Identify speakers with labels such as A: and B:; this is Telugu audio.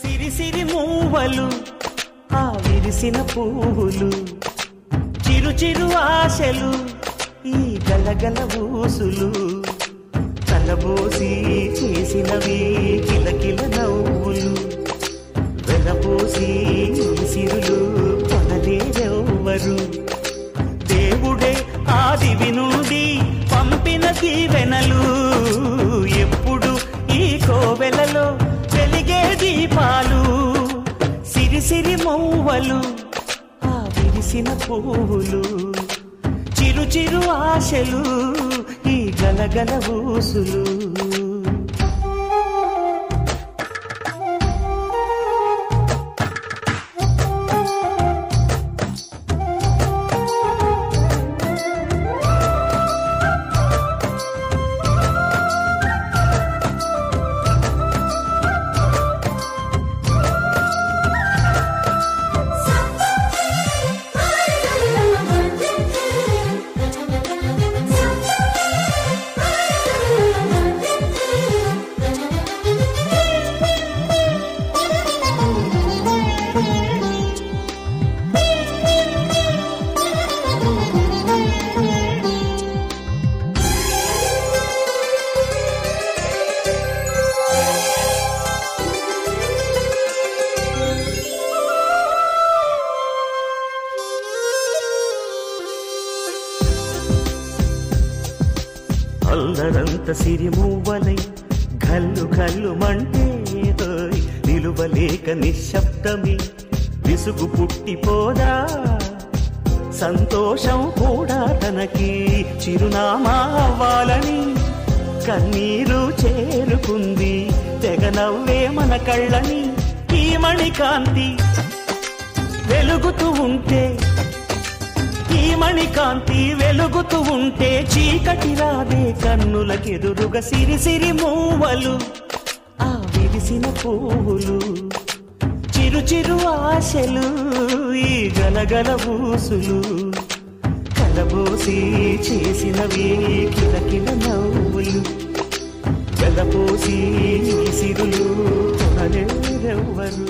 A: సిరి సిరి మూవలు ఆ విరిసిన పువ్వులు చిరు చిరు ఆశలు ఈ గలగల ఊసులు కలబోసి చేసినవి కిలకిల నవ్వులు వెలపోసి సిరులు కొనలేరెవ్వరు దేవుడే ఆదివి నుండి పంపిన దీవెనలు ఎప్పుడు ఈ కోవెలలో వెలిగే దీపాలు సిరి సిరి మూవలు ఆ విరిసిన పువ్వులు చిరు చిరు ఆశలు ఈ గలగల ఊసులు అల్లరంత సిరిమూవలై గల్లు గల్లు మంటే నిలువలేక నిశ్శబ్దమి విసుగు పుట్టిపోదా సంతోషం కూడా తనకి చిరునామా అవ్వాలని కన్నీరు చేరుకుంది తెగ నవ్వే మన కళ్ళని ఈ మణికాంతి వెలుగుతూ ఉంటే ఈ మణికాంతి వెలుగుతూ ఉంటే చీకటి రాదే కన్నులకెదురుగా సిరి సిరి మూవలు ఆ విరిసిన పువ్వులు చిరు చిరు ఆశలు ఈ గలగల ఊసులు కలబోసి చేసినవి కిలకిల నవ్వులు వెలపోసి సిరులు కొనలేరెవ్వరు